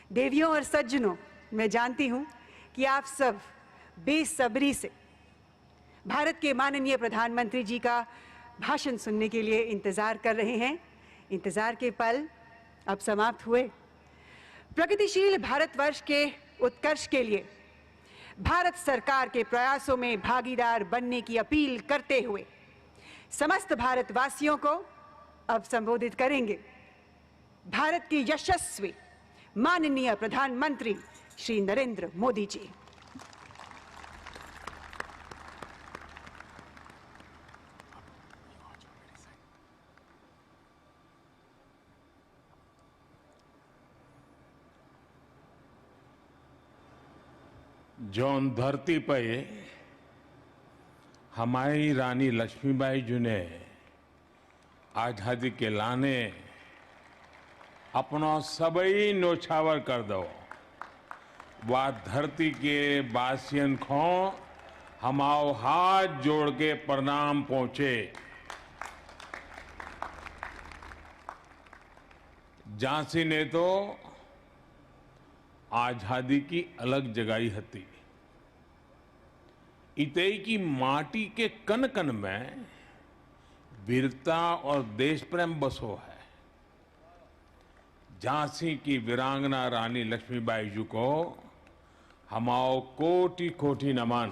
देवियों और सज्जनों, मैं जानती हूं कि आप सब बेसब्री से भारत के माननीय प्रधानमंत्री जी का भाषण सुनने के लिए इंतजार कर रहे हैं। इंतजार के पल अब समाप्त हुए। प्रगतिशील भारतवर्ष के उत्कर्ष के लिए भारत सरकार के प्रयासों में भागीदार बनने की अपील करते हुए समस्त भारतवासियों को अब संबोधित करेंगे भारत के यशस्वी माननीय प्रधानमंत्री श्री नरेंद्र मोदी जी। जौन धरती पे हमारी रानी लक्ष्मीबाई जी ने आजादी के लाने अपना सबई न्योछावर कर दो, वह धरती के बासियन को हमाओ हाथ जोड़ के प्रणाम पहुंचे। झांसी ने तो आजादी की अलग जगाई हती। इतई की माटी के कन कन में वीरता और देश प्रेम बसो है। झांसी की वीरांगना रानी लक्ष्मीबाई जी को हमाओ कोटि कोटि नमन।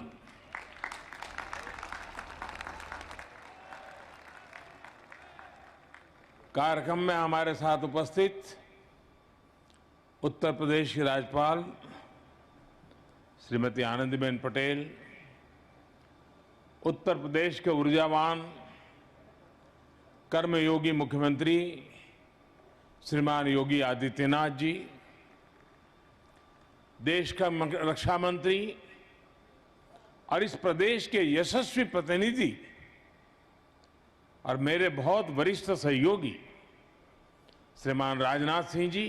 कार्यक्रम में हमारे साथ उपस्थित उत्तर प्रदेश की राज्यपाल श्रीमती आनंदीबेन पटेल, उत्तर प्रदेश के ऊर्जावान कर्मयोगी मुख्यमंत्री श्रीमान योगी आदित्यनाथ जी, देश का रक्षा मंत्री और इस प्रदेश के यशस्वी प्रतिनिधि और मेरे बहुत वरिष्ठ सहयोगी श्रीमान राजनाथ सिंह जी,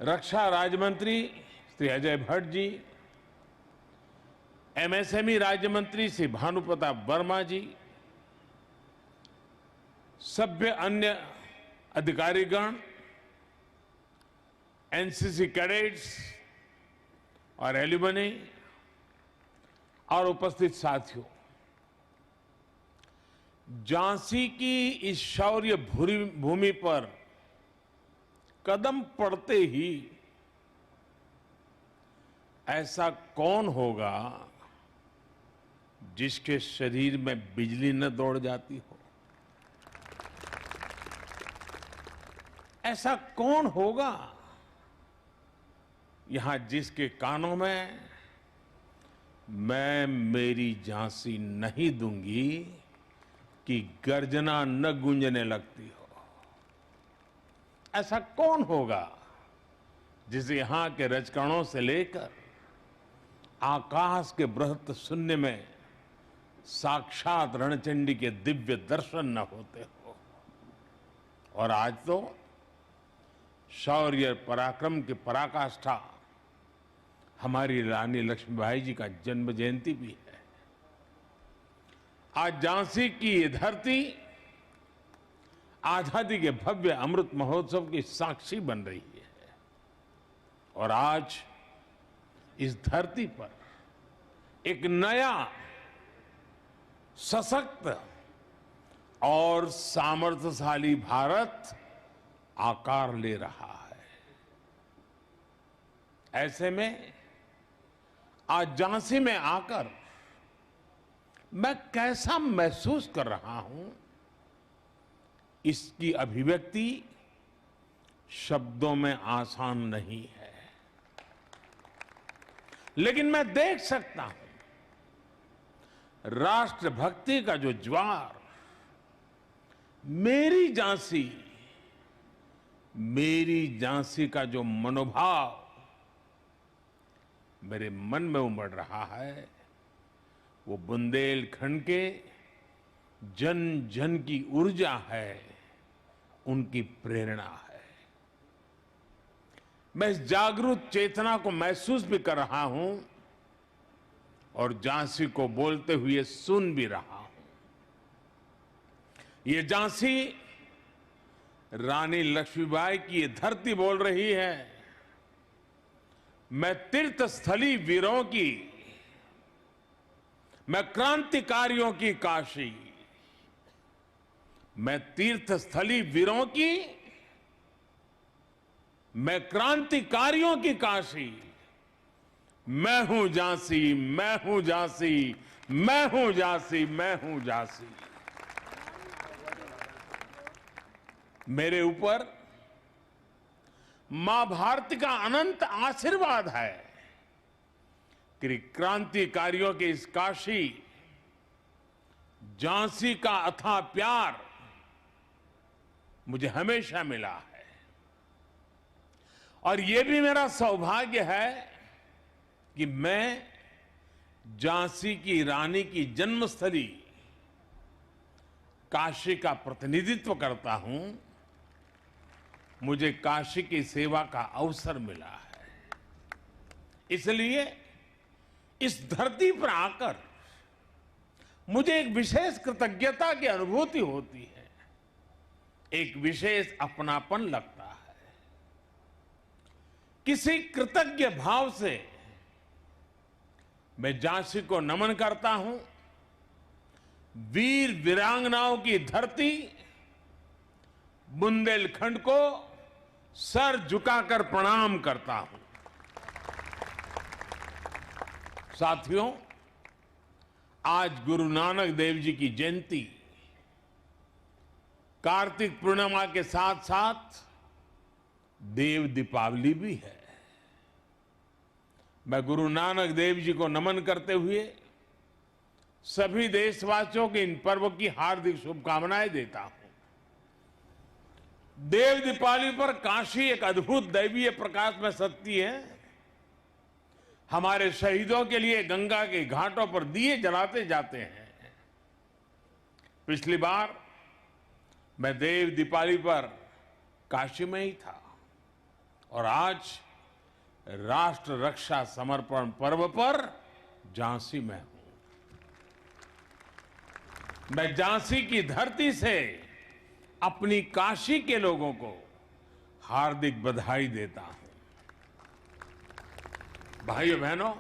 रक्षा राज्य मंत्री श्री अजय भट्ट जी, एमएसएमई राज्य मंत्री श्री भानु प्रताप वर्मा जी, सभ्य अन्य अधिकारीगण, एनसीसी कैडेट्स और एल्यूमनी और उपस्थित साथियों, झांसी की इस शौर्य भूमि पर कदम पड़ते ही ऐसा कौन होगा जिसके शरीर में बिजली न दौड़ जाती हो? ऐसा कौन होगा यहां जिसके कानों में मैं मेरी झांसी नहीं दूंगी कि गर्जना न गूंजने लगती हो? ऐसा कौन होगा जिसे यहां के रजकणों से लेकर आकाश के बृहत शून्य में साक्षात रणचंडी के दिव्य दर्शन न होते हो? और आज तो शौर्य पराक्रम की पराकाष्ठा हमारी रानी लक्ष्मीबाई जी का जन्म जयंती भी है। आज झांसी की ये धरती आजादी के भव्य अमृत महोत्सव की साक्षी बन रही है और आज इस धरती पर एक नया सशक्त और सामर्थ्यशाली भारत आकार ले रहा है। ऐसे में आज झांसी में आकर मैं कैसा महसूस कर रहा हूं, इसकी अभिव्यक्ति शब्दों में आसान नहीं है, लेकिन मैं देख सकता हूं राष्ट्रभक्ति का जो ज्वार मेरी झांसी का जो मनोभाव मेरे मन में उमड़ रहा है, वो बुंदेलखंड के जन जन की ऊर्जा है, उनकी प्रेरणा है। मैं इस जागरूक चेतना को महसूस भी कर रहा हूं और झांसी को बोलते हुए सुन भी रहा हूं। ये झांसी रानी लक्ष्मीबाई की ये धरती बोल रही है, मैं तीर्थ स्थली वीरों की, मैं क्रांतिकारियों की काशी, मैं तीर्थ स्थली वीरों की, मैं क्रांतिकारियों की काशी, मैं हूं झांसी, मैं हूं झांसी, मैं हूं झांसी, मैं हूं झांसी। मेरे ऊपर मां भारती का अनंत आशीर्वाद है कि क्रांतिकारियों के इस काशी झांसी का अथाह प्यार मुझे हमेशा मिला है। और यह भी मेरा सौभाग्य है कि मैं झांसी की रानी की जन्मस्थली काशी का प्रतिनिधित्व करता हूं। मुझे काशी की सेवा का अवसर मिला है, इसलिए इस धरती पर आकर मुझे एक विशेष कृतज्ञता की अनुभूति होती है, एक विशेष अपनापन लगता है। किसी कृतज्ञ भाव से मैं झांसी को नमन करता हूं, वीर वीरांगनाओं की धरती बुंदेलखंड को सर झुकाकर प्रणाम करता हूं। साथियों, आज गुरु नानक देव जी की जयंती, कार्तिक पूर्णिमा के साथ साथ देव दीपावली भी है। मैं गुरु नानक देव जी को नमन करते हुए सभी देशवासियों के इन पर्व की हार्दिक शुभकामनाएं देता हूं। देव दीपावली पर काशी एक अद्भुत दैवीय प्रकाश में सजती है। हमारे शहीदों के लिए गंगा के घाटों पर दिए जलाते जाते हैं। पिछली बार मैं देव दीपावली पर काशी में ही था और आज राष्ट्र रक्षा समर्पण पर्व पर झांसी में हूं। मैं झांसी की धरती से अपनी काशी के लोगों को हार्दिक बधाई देता हूं। भाइयों बहनों,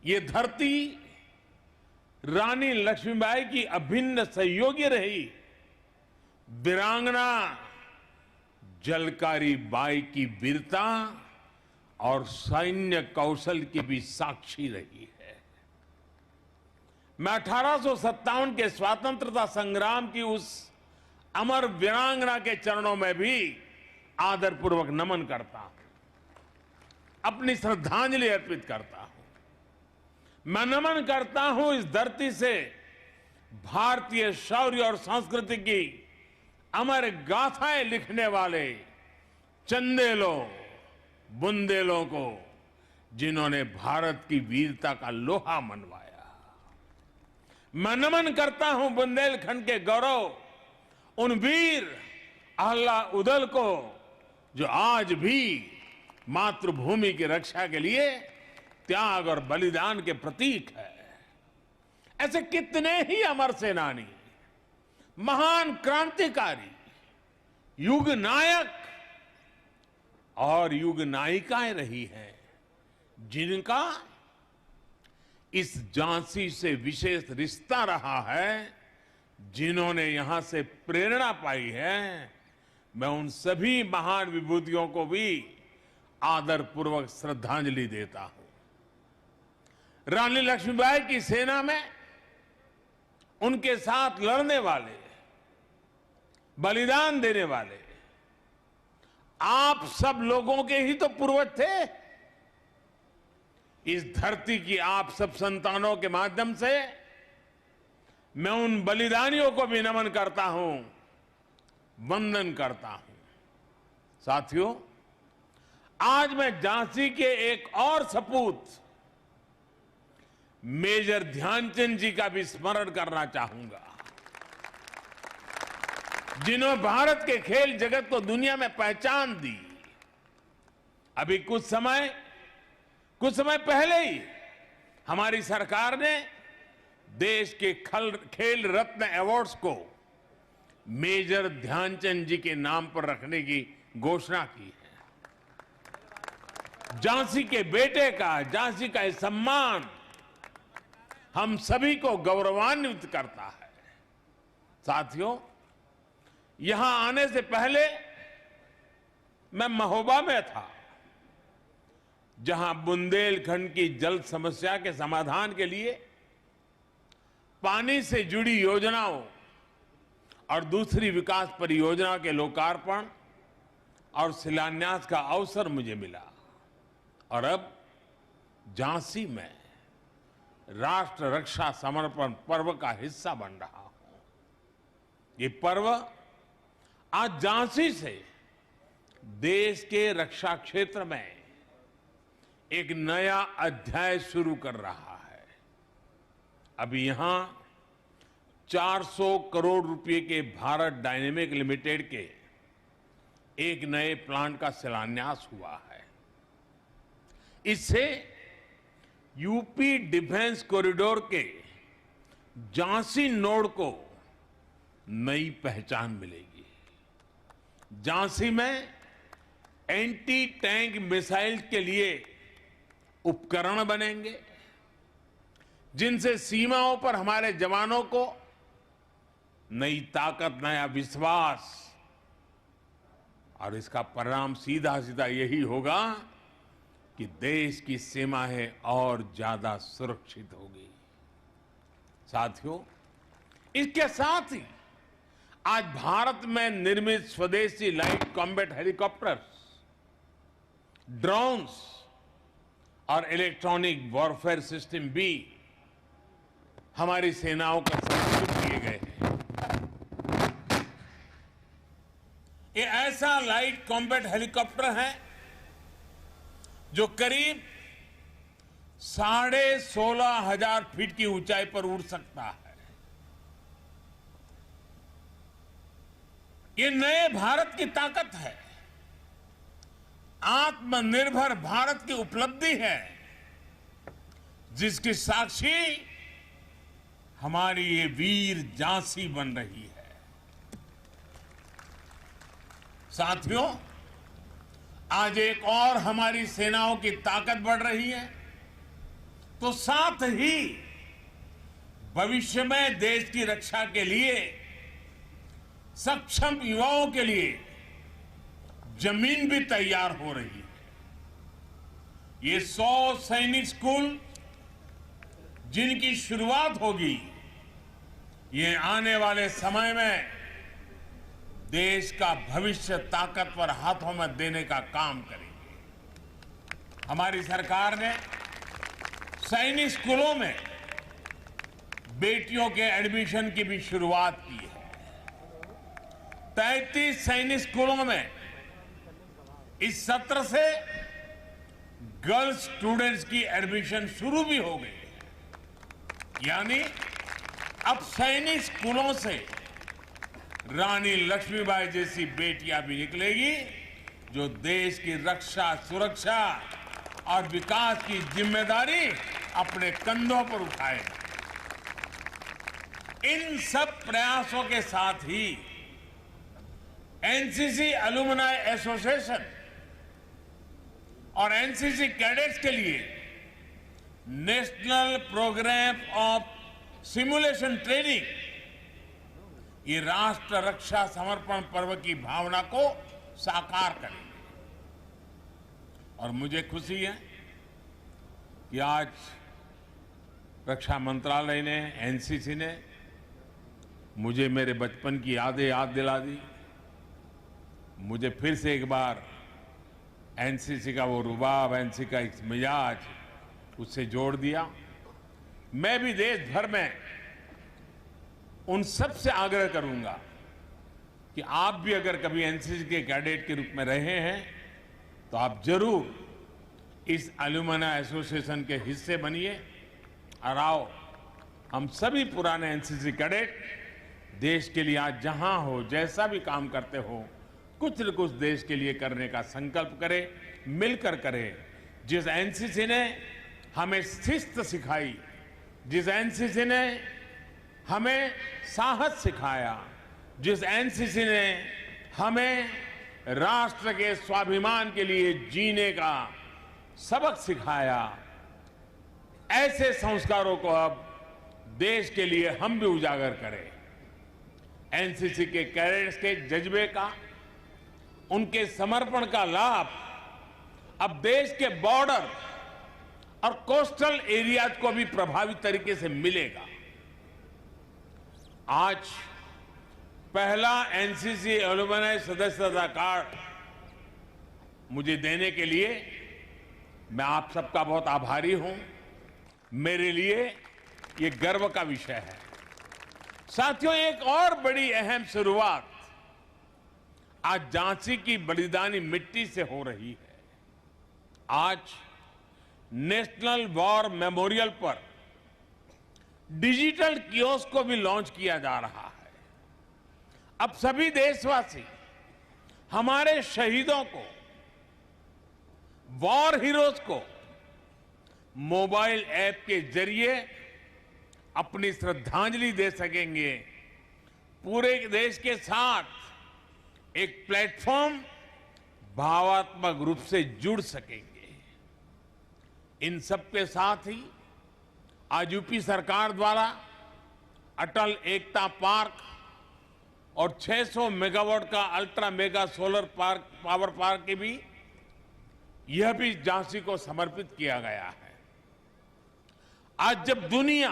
ये धरती रानी लक्ष्मीबाई की अभिन्न सहयोगी रही, वीरांगना झलकारी बाई की वीरता और सैन्य कौशल की भी साक्षी रही है। मैं 1857 के स्वतंत्रता संग्राम की उस अमर वीरांगना के चरणों में भी आदरपूर्वक नमन करता हूं, अपनी श्रद्धांजलि अर्पित करता हूं। मैं नमन करता हूं इस धरती से भारतीय शौर्य और संस्कृति की अमर गाथाएं लिखने वाले चंदेलों, बुंदेलों को, जिन्होंने भारत की वीरता का लोहा मनवाया। मैं नमन करता हूं बुंदेलखंड के गौरव उन वीर अहला उदल को जो आज भी मातृभूमि की रक्षा के लिए त्याग और बलिदान के प्रतीक है। ऐसे कितने ही अमर सेनानी, महान क्रांतिकारी, युग नायक और युग नायिकाएं रही हैं, जिनका इस झांसी से विशेष रिश्ता रहा है, जिन्होंने यहां से प्रेरणा पाई है। मैं उन सभी महान विभूतियों को भी आदरपूर्वक श्रद्धांजलि देता हूं। रानी लक्ष्मीबाई की सेना में उनके साथ लड़ने वाले, बलिदान देने वाले आप सब लोगों के ही तो पूर्वज थे। इस धरती की आप सब संतानों के माध्यम से मैं उन बलिदानियों को भी नमन करता हूं, वंदन करता हूं। साथियों, आज मैं झांसी के एक और सपूत मेजर ध्यानचंद जी का भी स्मरण करना चाहूंगा, जिन्होंने भारत के खेल जगत को दुनिया में पहचान दी। अभी कुछ समय पहले ही हमारी सरकार ने देश के खेल रत्न अवार्ड्स को मेजर ध्यानचंद जी के नाम पर रखने की घोषणा की है। झांसी के बेटे का, झांसी का सम्मान हम सभी को गौरवान्वित करता है। साथियों, यहां आने से पहले मैं महोबा में था, जहां बुंदेलखंड की जल समस्या के समाधान के लिए पानी से जुड़ी योजनाओं और दूसरी विकास परियोजना के लोकार्पण और शिलान्यास का अवसर मुझे मिला। और अब झांसी में राष्ट्र रक्षा समर्पण पर्व का हिस्सा बन रहा हूं। ये पर्व आज झांसी से देश के रक्षा क्षेत्र में एक नया अध्याय शुरू कर रहा है। अभी यहां 400 करोड़ रुपए के भारत डायनेमिक लिमिटेड के एक नए प्लांट का शिलान्यास हुआ है। इससे यूपी डिफेंस कॉरिडोर के झांसी नोड को नई पहचान मिलेगी। झांसी में एंटी टैंक मिसाइल के लिए उपकरण बनेंगे, जिनसे सीमाओं पर हमारे जवानों को नई ताकत, नया विश्वास, और इसका परिणाम सीधा सीधा यही होगा कि देश की सीमाएं और ज्यादा सुरक्षित होगी। साथियों, इसके साथ ही आज भारत में निर्मित स्वदेशी लाइट कॉम्बैट हेलीकॉप्टर्स, ड्रोन्स और इलेक्ट्रॉनिक वॉरफेयर सिस्टम भी हमारी सेनाओं का समर्पित किए गए हैं। ये ऐसा लाइट कॉम्बैट हेलीकॉप्टर है जो करीब 16,500 फीट की ऊंचाई पर उड़ सकता है। ये नए भारत की ताकत है, आत्मनिर्भर भारत की उपलब्धि है, जिसकी साक्षी हमारी ये वीर झांसी बन रही है। साथियों, आज एक और हमारी सेनाओं की ताकत बढ़ रही है, तो साथ ही भविष्य में देश की रक्षा के लिए सक्षम युवाओं के लिए जमीन भी तैयार हो रही है। ये 100 सैनिक स्कूल जिनकी शुरुआत होगी, ये आने वाले समय में देश का भविष्य ताकतवर हाथों में देने का काम करेंगे। हमारी सरकार ने सैनिक स्कूलों में बेटियों के एडमिशन की भी शुरुआत की है। 33 सैनिक स्कूलों में इस सत्र से गर्ल्स स्टूडेंट्स की एडमिशन शुरू भी हो गई है। यानी अब सैनिक स्कूलों से रानी लक्ष्मीबाई जैसी बेटियां भी निकलेगी, जो देश की रक्षा, सुरक्षा और विकास की जिम्मेदारी अपने कंधों पर उठाए। इन सब प्रयासों के साथ ही एनसीसी अलुमनाई एसोसिएशन और एनसीसी कैडेट्स के लिए national programme of simulation training, ये राष्ट्र रक्षा समर्पण पर्व की भावना को साकार करेंगे। और मुझे खुशी है कि आज रक्षा मंत्रालय ने, एनसीसी ने मुझे मेरे बचपन की यादें याद दिला दी। मुझे फिर से एक बार एनसीसी का वो रुबाब, एनसीसी का एक मिजाज, उससे जोड़ दिया। मैं भी देश भर में उन सब से आग्रह करूंगा कि आप भी अगर कभी एनसीसी के कैडेट के रूप में रहे हैं तो आप जरूर इस अलुमनाई एसोसिएशन के हिस्से बनिए। और आओ, हम सभी पुराने एनसीसी कैडेट देश के लिए आज जहां हो, जैसा भी काम करते हो, कुछ न कुछ देश के लिए करने का संकल्प करें, मिलकर करें। जिस एनसीसी ने हमें शिस्त सिखाई, जिस एनसीसी ने हमें साहस सिखाया, जिस एनसीसी ने हमें राष्ट्र के स्वाभिमान के लिए जीने का सबक सिखाया, ऐसे संस्कारों को अब देश के लिए हम भी उजागर करें। एनसीसी के कैडेट्स के जज्बे का, उनके समर्पण का लाभ अब देश के बॉर्डर और कोस्टल एरियाज को भी प्रभावी तरीके से मिलेगा। आज पहला एनसीसी एलुमनाई सदस्यता कार्ड मुझे देने के लिए मैं आप सबका बहुत आभारी हूं। मेरे लिए ये गर्व का विषय है। साथियों, एक और बड़ी अहम शुरुआत आज झांसी की बलिदानी मिट्टी से हो रही है। आज नेशनल वॉर मेमोरियल पर डिजिटल कियोस्क को भी लॉन्च किया जा रहा है। अब सभी देशवासी हमारे शहीदों को, वॉर हीरोज को मोबाइल ऐप के जरिए अपनी श्रद्धांजलि दे सकेंगे। पूरे देश के साथ एक प्लेटफॉर्म भावात्मक रूप से जुड़ सकेंगे। इन सब के साथ ही आज यूपी सरकार द्वारा अटल एकता पार्क और 600 मेगावाट का ultra mega solar park, power park के भी, यह भी झांसी को समर्पित किया गया है। आज जब दुनिया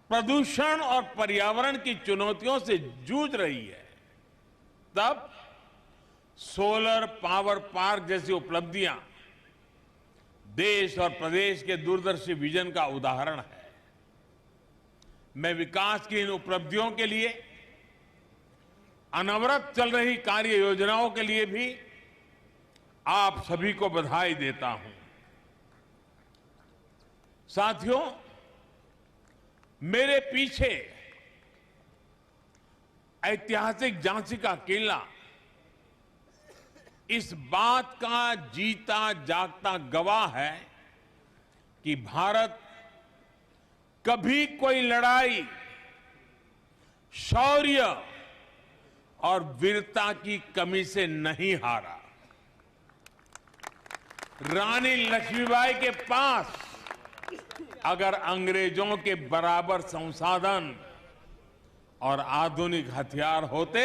प्रदूषण और पर्यावरण की चुनौतियों से जूझ रही है, तब सोलर पावर पार्क जैसी उपलब्धियां देश और प्रदेश के दूरदर्शी विजन का उदाहरण है। मैं विकास की इन उपलब्धियों के लिए, अनवरत चल रही कार्य योजनाओं के लिए भी आप सभी को बधाई देता हूं। साथियों, मेरे पीछे ऐतिहासिक झांसी का किला इस बात का जीता जागता गवाह है कि भारत कभी कोई लड़ाई शौर्य और वीरता की कमी से नहीं हारा। रानी लक्ष्मीबाई के पास अगर अंग्रेजों के बराबर संसाधन और आधुनिक हथियार होते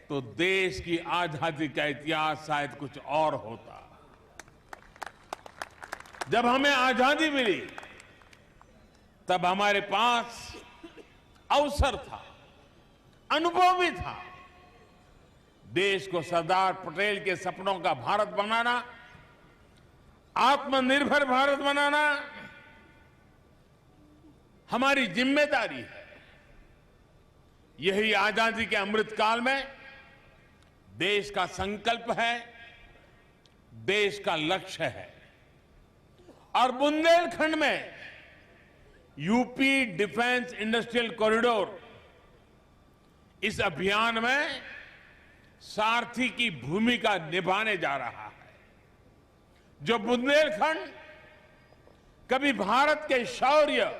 तो देश की आजादी का इतिहास शायद कुछ और होता। जब हमें आजादी मिली तब हमारे पास अवसर था, अनुभव भी था। देश को सरदार पटेल के सपनों का भारत बनाना, आत्मनिर्भर भारत बनाना हमारी जिम्मेदारी है। यही आजादी के अमृत काल में देश का संकल्प है, देश का लक्ष्य है। और बुंदेलखंड में यूपी डिफेंस इंडस्ट्रियल कॉरिडोर इस अभियान में सारथी की भूमिका निभाने जा रहा है। जो बुंदेलखंड कभी भारत के शौर्य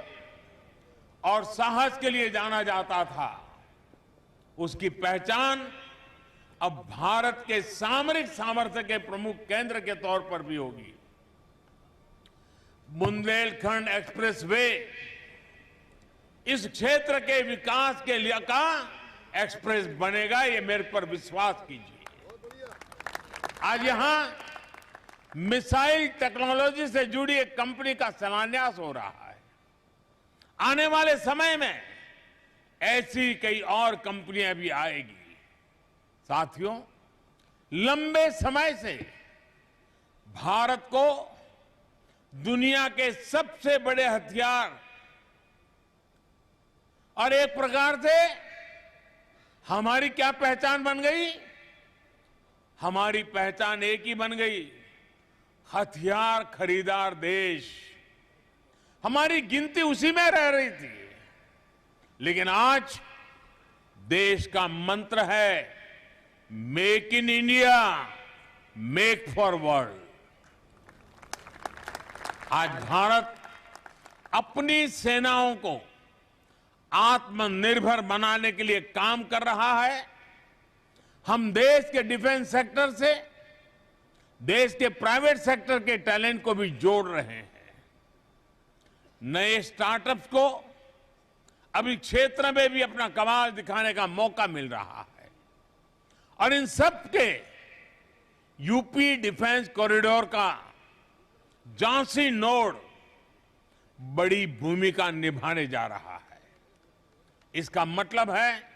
और साहस के लिए जाना जाता था, उसकी पहचान अब भारत के सामरिक सामर्थ्य के प्रमुख केंद्र के तौर पर भी होगी। बुंदेलखंड एक्सप्रेस वे इस क्षेत्र के विकास के लिए का एक्सप्रेस बनेगा, ये मेरे पर विश्वास कीजिए। आज यहां मिसाइल टेक्नोलॉजी से जुड़ी एक कंपनी का शिलान्यास हो रहा है। आने वाले समय में ऐसी कई और कंपनियां भी आएगी। साथियों, लंबे समय से भारत को दुनिया के सबसे बड़े हथियार और एक प्रकार से हमारी क्या पहचान बन गई? हमारी पहचान एक ही बन गई, हथियार खरीदार देश। हमारी गिनती उसी में रह रही थी। लेकिन आज देश का मंत्र है make in India, make for world. आज भारत अपनी सेनाओं को आत्मनिर्भर बनाने के लिए काम कर रहा है। हम देश के डिफेंस सेक्टर से देश के प्राइवेट सेक्टर के टैलेंट को भी जोड़ रहे हैं। नए स्टार्टअप्स को अभी क्षेत्र में भी अपना कमाल दिखाने का मौका मिल रहा है और इन सब के यूपी डिफेंस कॉरिडोर का झांसी नोड बड़ी भूमिका निभाने जा रहा है। इसका मतलब है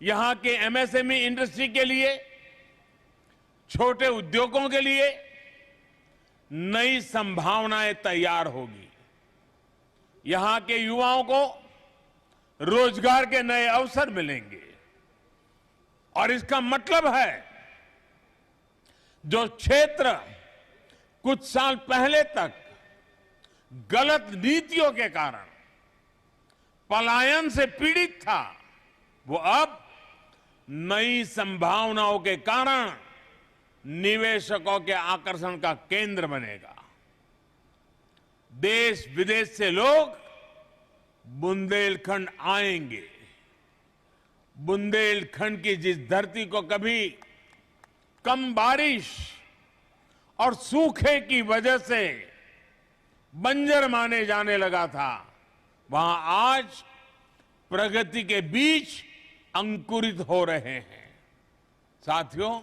यहां के एमएसएमई इंडस्ट्री के लिए, छोटे उद्योगों के लिए नई संभावनाएं तैयार होगी। यहां के युवाओं को रोजगार के नए अवसर मिलेंगे और इसका मतलब है जो क्षेत्र कुछ साल पहले तक गलत नीतियों के कारण पलायन से पीड़ित था, वो अब नई संभावनाओं के कारण निवेशकों के आकर्षण का केंद्र बनेगा। देश विदेश से लोग बुंदेलखंड आएंगे। बुंदेलखंड की जिस धरती को कभी कम बारिश और सूखे की वजह से बंजर माने जाने लगा था, वहां आज प्रगति के बीज अंकुरित हो रहे हैं। साथियों,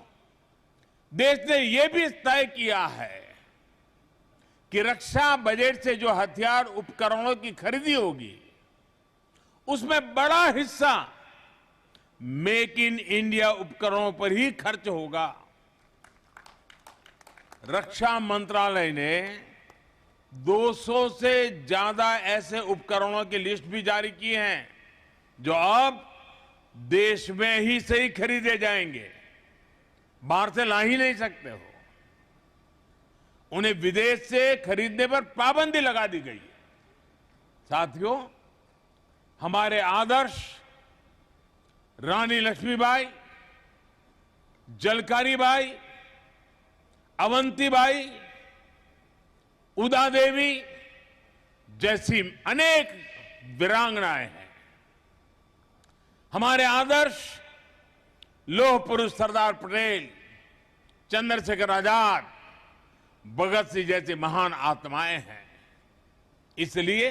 देश ने यह भी तय किया है कि रक्षा बजट से जो हथियार उपकरणों की खरीदी होगी, उसमें बड़ा हिस्सा मेक इन इंडिया उपकरणों पर ही खर्च होगा। रक्षा मंत्रालय ने 200 से ज्यादा ऐसे उपकरणों की लिस्ट भी जारी की है जो अब देश में ही से ही खरीदे जाएंगे, बाहर से ला ही नहीं सकते हो। उन्हें विदेश से खरीदने पर पाबंदी लगा दी गई है। साथियों, हमारे आदर्श रानी लक्ष्मीबाई, झलकारी, अवंतीबाई, उदा देवी जैसी अनेक वीरांगनाएं हैं। हमारे आदर्श लौह पुरुष सरदार पटेल, चंद्रशेखर आजाद, भगत सिंह जैसी महान आत्माएं हैं। इसलिए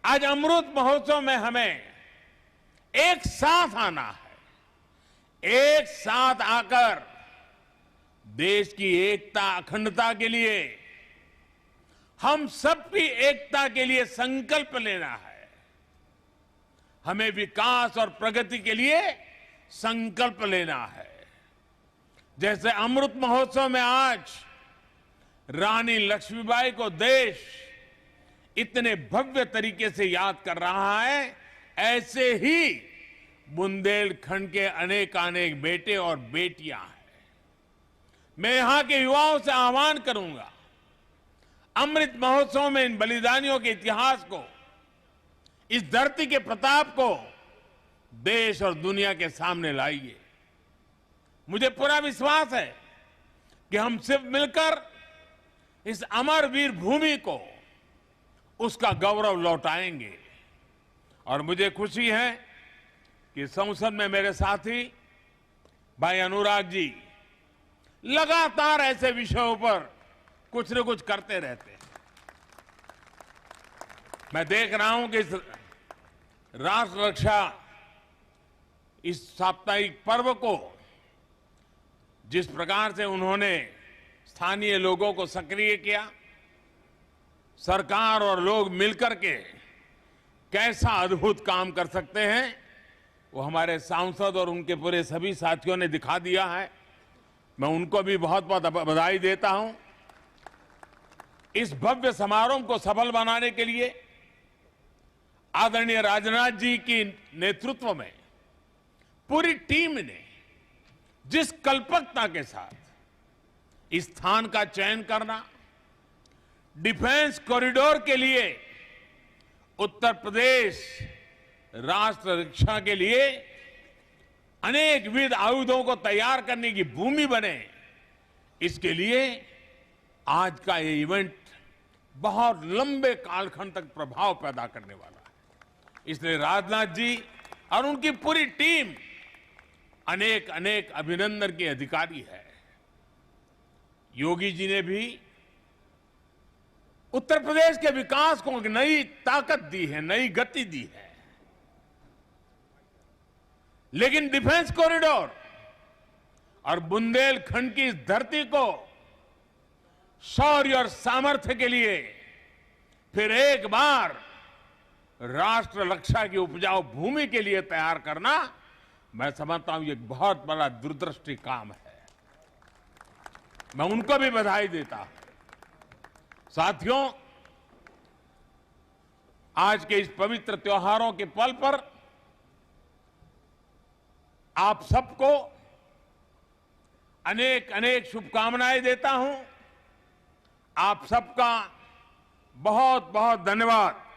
आज अमृत महोत्सव में हमें एक साथ आना है। एक साथ आकर देश की एकता, अखंडता के लिए, हम सबकी एकता के लिए संकल्प लेना है। हमें विकास और प्रगति के लिए संकल्प लेना है। जैसे अमृत महोत्सव में आज रानी लक्ष्मीबाई को देश इतने भव्य तरीके से याद कर रहा है, ऐसे ही बुंदेलखंड के अनेकानेक बेटे और बेटियां हैं। मैं यहां के युवाओं से आह्वान करूंगा, अमृत महोत्सव में इन बलिदानियों के इतिहास को, इस धरती के प्रताप को देश और दुनिया के सामने लाइए। मुझे पूरा विश्वास है कि हम सिर्फ मिलकर इस अमर वीर भूमि को, उसका गौरव लौटाएंगे। और मुझे खुशी है कि संसद में मेरे साथी भाई अनुराग जी लगातार ऐसे विषयों पर कुछ न कुछ करते रहते हैं। मैं देख रहा हूं कि इस राष्ट्र रक्षा, इस साप्ताहिक पर्व को जिस प्रकार से उन्होंने स्थानीय लोगों को सक्रिय किया, सरकार और लोग मिलकर के कैसा अद्भुत काम कर सकते हैं, वो हमारे सांसद और उनके पूरे सभी साथियों ने दिखा दिया है। मैं उनको भी बहुत बहुत बधाई देता हूं। इस भव्य समारोह को सफल बनाने के लिए आदरणीय राजनाथ जी की नेतृत्व में पूरी टीम ने जिस कल्पकता के साथ इस स्थान का चयन करना, डिफेंस कॉरिडोर के लिए उत्तर प्रदेश राष्ट्र रक्षा के लिए अनेक विध आयुधों को तैयार करने की भूमि बने, इसके लिए आज का ये इवेंट बहुत लंबे कालखंड तक प्रभाव पैदा करने वाला है। इसलिए राजनाथ जी और उनकी पूरी टीम अनेक अनेक अभिनंदन के अधिकारी है। योगी जी ने भी उत्तर प्रदेश के विकास को एक नई ताकत दी है, नई गति दी है। लेकिन डिफेंस कॉरिडोर और बुंदेलखंड की इस धरती को शौर्य और सामर्थ्य के लिए फिर एक बार राष्ट्र रक्षा की उपजाऊ भूमि के लिए तैयार करना, मैं समझता हूं ये एक बहुत बड़ा दूरदृष्टि काम है। मैं उनको भी बधाई देता हूं। साथियों, आज के इस पवित्र त्योहारों के पल पर आप सबको अनेक अनेक शुभकामनाएं देता हूं। आप सबका बहुत बहुत धन्यवाद।